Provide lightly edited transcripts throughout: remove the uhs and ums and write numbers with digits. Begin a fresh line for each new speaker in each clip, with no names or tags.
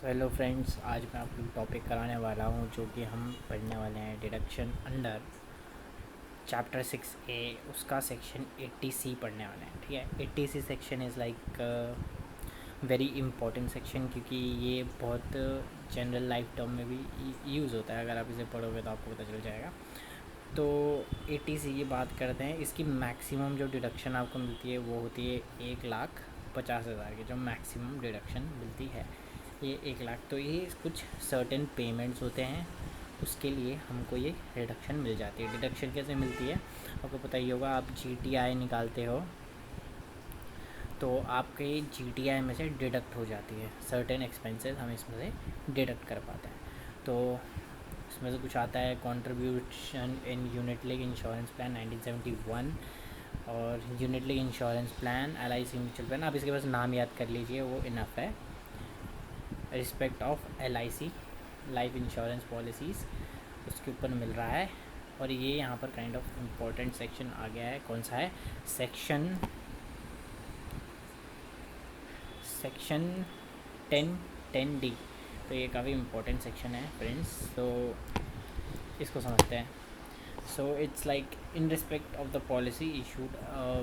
Hello friends, आज मैं आपको टॉपिक कराने वाला हूँ जो कि हम पढ़ने वाले हैं डिडक्शन अंडर चैप्टर 6A। उसका सेक्शन 80C पढ़ने वाले हैं। ठीक है, 80C section is like very important section, क्योंकि ये बहुत जनरल लाइफ टर्म में भी यूज़ होता है। अगर आप इसे पढ़ोगे तो आपको पता चल जाएगा। तो 80C की बात करते हैं। इसकी मैक्सिमम जो डिडक्शन आपको मिलती है वो होती है 1,50,000 की, जो मैक्सिमम डिडक्शन मिलती है ये 1 लाख। तो ये कुछ सर्टेन पेमेंट्स होते हैं, उसके लिए हमको ये डिडक्शन मिल जाती है। डिडक्शन कैसे मिलती है आपको पता ही होगा। आप GTI निकालते हो तो आपके GTI में से डिडक्ट हो जाती है। सर्टेन एक्सपेंसेस हम इसमें से डिडक्ट कर पाते हैं। तो इसमें से कुछ आता है contribution in unit link insurance plan 1971 और unit link insurance plan LIC mutual plan. आप इसके पास नाम याद कर लीजिए, वो इनफ है। Respect of LIC life insurance policies उसके ऊपर मिल रहा है। और ये यहाँ पर काइंड ऑफ इम्पोर्टेंट सेक्शन आ गया है। कौन सा है? Section 10D। तो ये काफ़ी इम्पोर्टेंट सेक्शन है फ्रेंड्स, तो इसको समझते हैं। So it's like in respect of the policy issued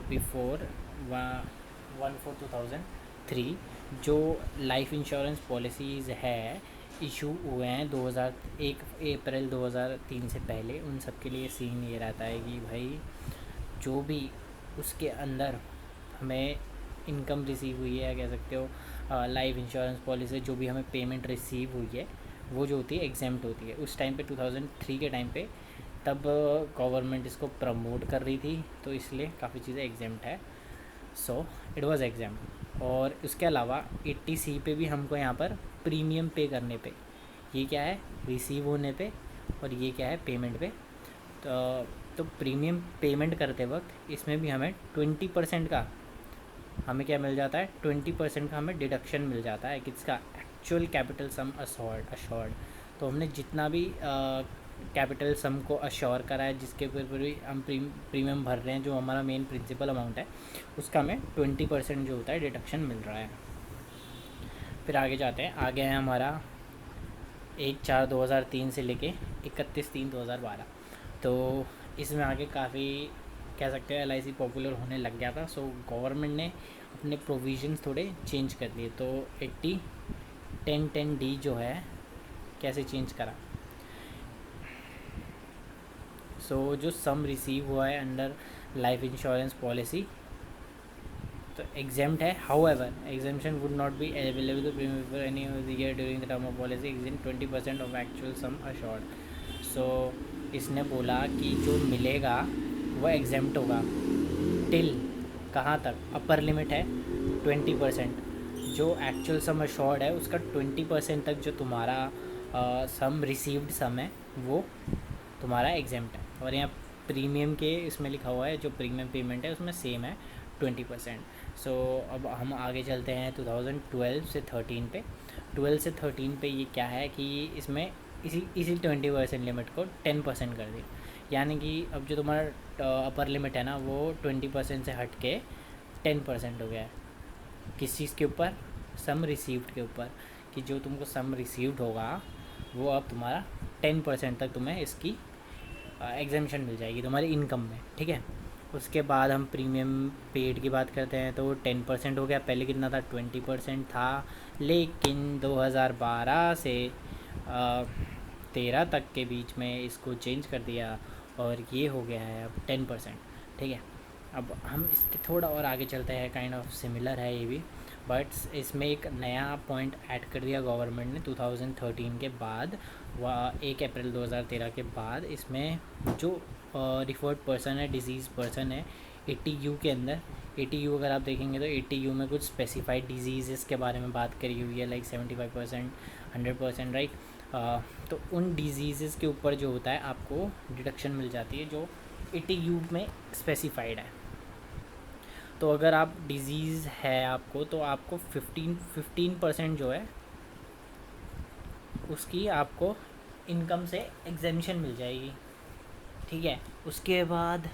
before 1/4/2003, जो लाइफ इंश्योरेंस पॉलिसीज़ है इशू हुए हैं 2001 अप्रैल 2003 से पहले, उन सब के लिए सीन ये रहता है कि भाई जो भी उसके अंदर हमें इनकम रिसीव हुई है, कह सकते हो लाइफ इंश्योरेंस पॉलिसी जो भी हमें पेमेंट रिसीव हुई है वो जो होती है एग्जेम्प्ट होती है। उस टाइम पे 2003 के टाइम पे तब गवर्नमेंट इसको प्रमोट कर रही थी, तो इसलिए काफ़ी चीज़ें एग्जेम्प्ट है। So it was exempt. और उसके अलावा 80C पे भी हमको यहाँ पर प्रीमियम पे करने पे, ये क्या है रिसीव होने पे और ये क्या है पेमेंट पे। तो प्रीमियम पेमेंट करते वक्त इसमें भी हमें 20% का हमें क्या मिल जाता है, 20% का हमें डिडक्शन मिल जाता है। किसका? Actual capital sum assured. तो हमने जितना भी कैपिटल सम को अश्योर करा है, जिसके ऊपर भी हम प्रीमियम भर रहे हैं, जो हमारा मेन प्रिंसिपल अमाउंट है, उसका हमें 20% जो होता है डिडक्शन मिल रहा है। फिर आगे जाते हैं। आगे है हमारा 1/4/2003 से लेके 31/3/2012। तो इसमें आगे काफ़ी कह सकते हैं LIC पॉपुलर होने लग गया था। सो गवर्नमेंट ने अपने प्रोविजंस थोड़े चेंज कर दिए। तो 80-10-10D जो है कैसे चेंज करा। सो जो सम रिसीव हुआ है अंडर लाइफ इंश्योरेंस पॉलिसी तो एग्जाम्प्ट है। However exemption would not be available premium for any of the year during the term of policy exceeding 20% of actual sum assured. So इसने बोला कि जो मिलेगा वो एग्जाम्प्ट होगा टिल कहाँ तक? अपर लिमिट है 20%। जो एक्चुअल सम अश्योर्ड है उसका 20% तक जो तुम्हारा सम रिसीव्ड सम है वो तुम्हारा एग्जाम्प्ट है। और यहाँ प्रीमियम के इसमें लिखा हुआ है, जो प्रीमियम पेमेंट है उसमें सेम है 20%। सो अब हम आगे चलते हैं 2012 से 13 पे। 12 से 13 पे ये क्या है कि इसमें इसी 20% लिमिट को 10% कर दिया। यानी कि अब जो तुम्हारा अपर लिमिट है ना वो 20% से हट के 10% हो गया है। किस चीज़ के ऊपर? सम रिसीव्ड के ऊपर, कि जो तुमको सम रिसीव्ड होगा वो अब तुम्हारा 10% तक तुम्हें इसकी एग्जेम्पशन मिल जाएगी तुम्हारी इनकम में। ठीक है, उसके बाद हम प्रीमियम पेड की बात करते हैं तो 10% हो गया। पहले कितना था? 20% था, लेकिन 2012 से 13 तक के बीच में इसको चेंज कर दिया और ये हो गया है अब 10%। ठीक है, अब हम इसके थोड़ा और आगे चलते हैं। काइंड ऑफ सिमिलर है ये भी, बट इसमें एक नया पॉइंट ऐड कर दिया गवर्नमेंट ने 2013 के बाद। 1 अप्रैल 2013 के बाद इसमें जो रिफर्ड पर्सन है, डिजीज़ पर्सन है 80U के अंदर। 80U अगर आप देखेंगे तो 80U में कुछ स्पेसिफाइड डिजीज़ के बारे में बात करी हुई है, लाइक 75%, 100%, राइट। तो उन डिजीज़ के ऊपर जो होता है आपको डिडक्शन मिल जाती है जो 80U में स्पेसिफाइड है। तो अगर आप डिज़ीज़ है आपको तो आपको 15% जो है उसकी आपको इनकम से एग्जेम्पशन मिल जाएगी। ठीक है, उसके बाद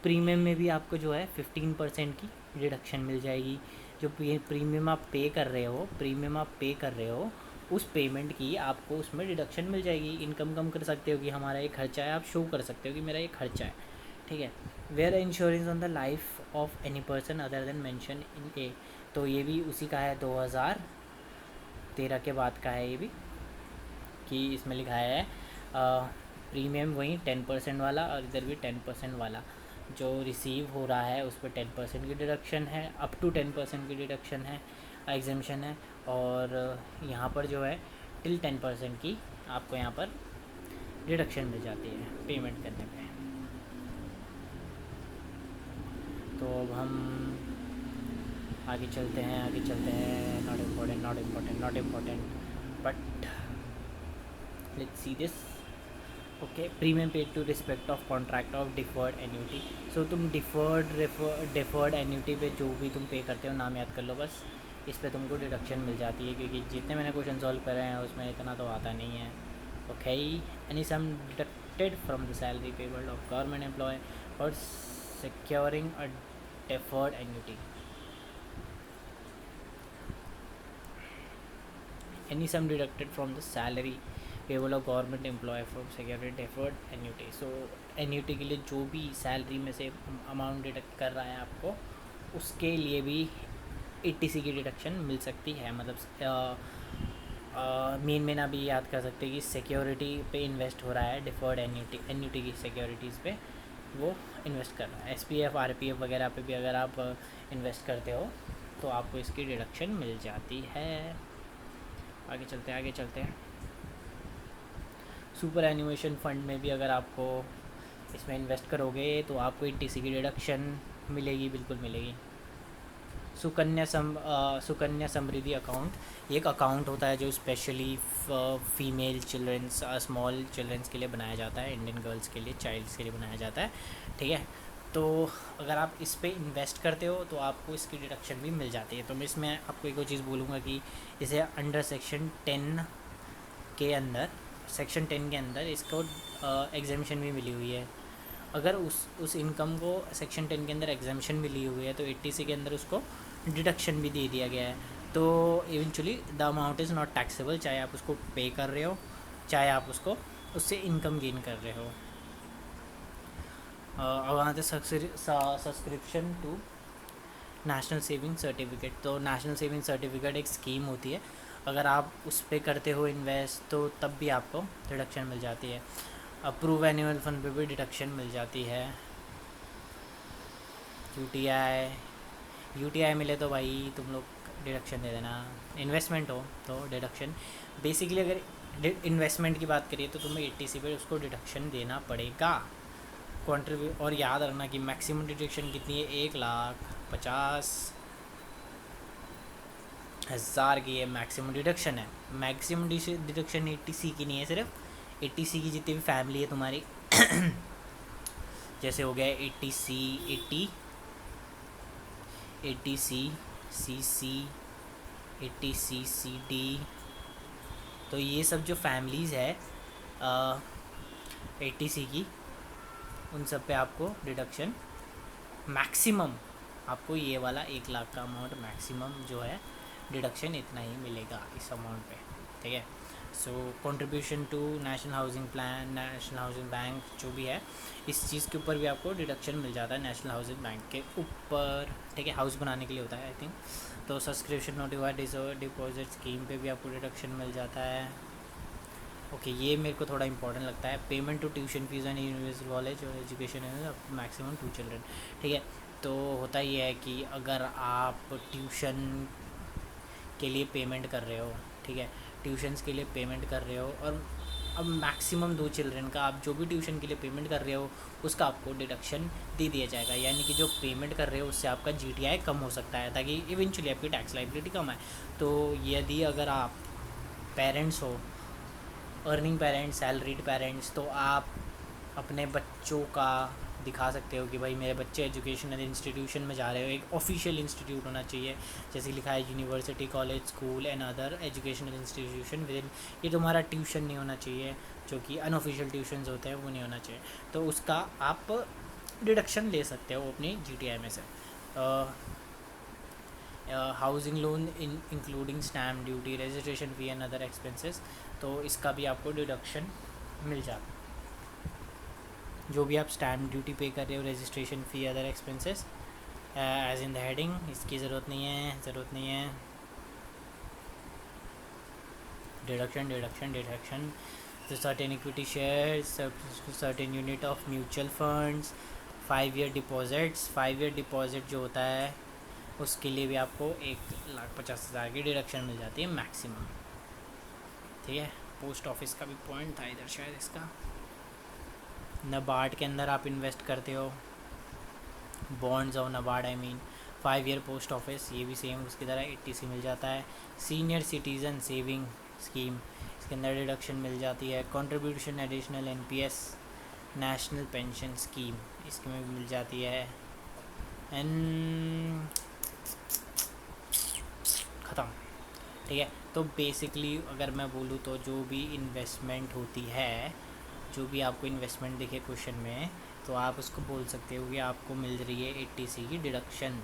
प्रीमियम में भी आपको जो है 15% की रिडक्शन मिल जाएगी। जो प्रीमियम आप पे कर रहे हो उस पेमेंट की आपको उसमें डिडक्शन मिल जाएगी। इनकम कम कर सकते हो कि हमारा ये खर्चा है, आप शो कर सकते हो कि मेरा ये खर्चा है, ठीक है। Where insurance on the life of any person other than mention in A, तो ये भी उसी का है, 2013 के बाद का है ये भी, कि इसमें लिखा है प्रीमियम वही 10% वाला, और इधर भी 10% वाला जो रिसीव हो रहा है उस पर 10% की डिडक्शन है, अप टू 10% की डिडक्शन है, एग्जेम्पशन है। और यहाँ पर जो है टिल 10% की आपको यहाँ पर डिडक्शन मिल जाती है पेमेंट करने पे। तो अब हम आगे चलते हैं, not important but let's see this. Okay, premium paid to respect of contract of deferred annuity. So तुम डिफर्ड एन्यूटी पे जो भी तुम पे करते हो, नाम याद कर लो बस, इस पे तुमको डिडक्शन मिल जाती है, क्योंकि जितने मैंने क्वेश्चन सॉल्व करे हैं उसमें इतना तो आता नहीं है। Okay, any sum deducted from the salary payable of government employ और securing a deferred annuity. Any sum deducted from the salary payable of government employee from security deferred annuity. So annuity के लिए जो भी salary में से amount deduct कर रहा है आपको, उसके लिए भी 80C की डिडक्शन मिल सकती है। मतलब मेन अभी याद कर सकते हैं कि सिक्योरिटी पे इन्वेस्ट हो रहा है, डिफर्ड एन्यूटी की सिक्योरिटीज़ पे वो इन्वेस्ट कर रहा है। SPF RPF वगैरह पे भी अगर आप इन्वेस्ट करते हो तो आपको इसकी डिडक्शन मिल जाती है। आगे चलते हैं। सुपर एन्यूएशन फंड में भी अगर आपको इसमें इन्वेस्ट करोगे तो आपको 80C की डिडक्शन मिलेगी, बिल्कुल मिलेगी। सुकन्या समृद्धि अकाउंट एक अकाउंट होता है जो specially female childrens, small childrens के लिए बनाया जाता है, इंडियन गर्ल्स के लिए, चाइल्ड्स के लिए बनाया जाता है, ठीक है। तो अगर आप इस पे इन्वेस्ट करते हो तो आपको इसकी डिडक्शन भी मिल जाती है। तो मैं इसमें आपको एक और चीज़ बोलूँगा कि इसे अंडर सेक्शन 10 के अंदर इसको एग्जामिशन भी मिली हुई है। अगर उस इनकम को सेक्शन 10 के अंदर एग्जामिशन मिली हुई है तो 80C के अंदर उसको डिडक्शन भी दे दिया गया है। तो eventually the amount is not taxable, चाहे आप उसको पे कर रहे हो, चाहे आप उसको उससे इनकम गेन कर रहे हो। अब आते subscription to national saving certificate. तो नेशनल सेविंग सर्टिफिकेट एक स्कीम होती है, अगर आप उस पर करते हो इन्वेस्ट तो तब भी आपको डिडक्शन मिल जाती है। अप्रूव एनुअल फंड पे भी डिडक्शन मिल जाती है। यूटीआई मिले तो भाई तुम लोग डिडक्शन दे देना, इन्वेस्टमेंट हो तो डिडक्शन। बेसिकली अगर इन्वेस्टमेंट की बात करिए तो तुम्हें 80C पे उसको डिडक्शन देना पड़ेगा। और याद रखना कि मैक्सिमम डिडक्शन कितनी है, 1,50,000 की है मैक्सिमम डिडक्शन है। मैक्सिमम डिडक्शन 80C की नहीं है, सिर्फ 80C की जितनी भी फैमिली है तुम्हारी जैसे हो गया 80C, 80C CC, 80C CD, तो ये सब जो फैमिलीज़ है 80C की, उन सब पे आपको डिडक्शन मैक्सिमम, आपको ये वाला 1,00,000 का अमाउंट मैक्सिमम जो है डिडक्शन इतना ही मिलेगा इस अमाउंट पे, ठीक है। So contribution to national housing plan, national housing bank जो भी है, इस चीज़ के ऊपर भी आपको डिडक्शन मिल जाता है नेशनल हाउसिंग बैंक के ऊपर, ठीक है। हाउस बनाने के लिए होता है आई थिंक। तो सब्सक्रिप्शन नोटिफाइड डिपॉजिट स्कीम पे भी आपको डिडक्शन मिल जाता है। ओके, ये मेरे को थोड़ा इंपॉर्टेंट लगता है। Payment to tuition fees and university college और एजुकेशन है मैक्सिमम 2 चिल्ड्रन, ठीक है। तो होता ये है कि अगर आप ट्यूशन के लिए पेमेंट कर रहे हो, ठीक है, ट्यूशन्स के लिए पेमेंट कर रहे हो, और अब मैक्सिमम 2 चिल्ड्रन का आप जो भी ट्यूशन के लिए पेमेंट कर रहे हो उसका आपको डिडक्शन दे दिया जाएगा। यानी कि जो पेमेंट कर रहे हो उससे आपका GTI कम हो सकता है, ताकि इवेंचुअली आपकी टैक्स लायबिलिटी कम आए। तो यदि अगर आप पेरेंट्स हो, अर्निंग पेरेंट्स, सैलरीड पेरेंट्स, तो आप अपने बच्चों का दिखा सकते हो कि भाई मेरे बच्चे एजुकेशनल इंस्टीट्यूशन में जा रहे हो। एक ऑफिशियल इंस्टीट्यूट होना चाहिए, जैसे लिखा है university, college, school and other educational institution with in. ये तुम्हारा ट्यूशन नहीं होना चाहिए, जो कि अनऑफिशियल ट्यूशन्स होते हैं वो नहीं होना चाहिए। तो उसका आप डिडक्शन ले सकते हो अपनी GTI में से। Housing loan including stamp duty, registration fee and other expenses, तो इसका भी आपको डिडक्शन मिल जाता है। जो भी आप स्टैम्प ड्यूटी पे कर रहे हो, registration fee, other expenses, as in the heading, इसकी ज़रूरत नहीं है। डिडक्शन तो certain equity shares, certain unit of mutual funds, 5 year deposits. 5 year deposit जो होता है उसके लिए भी आपको 1,50,000 की डिडक्शन मिल जाती है मैक्सिमम। ठीक है, पोस्ट ऑफिस का भी पॉइंट था इधर शायद इसका। नबार्ड के अंदर आप इन्वेस्ट करते हो, बॉन्ड्स और NABARD, I mean 5 year post office, ये भी सेम उसकी तरह 80 मिल जाता है। सीनियर सिटीज़न सेविंग स्कीम, इसके अंदर डिडक्शन मिल जाती है। Contribution additional NPS, national pension scheme, इसमें भी मिल जाती है। एंड ख़त्म। ठीक है, तो बेसिकली अगर मैं बोलूँ तो जो भी इन्वेस्टमेंट होती है, जो भी आपको इन्वेस्टमेंट दिखे क्वेश्चन में, तो आप उसको बोल सकते हो कि आपको मिल रही है 80C की डिडक्शन।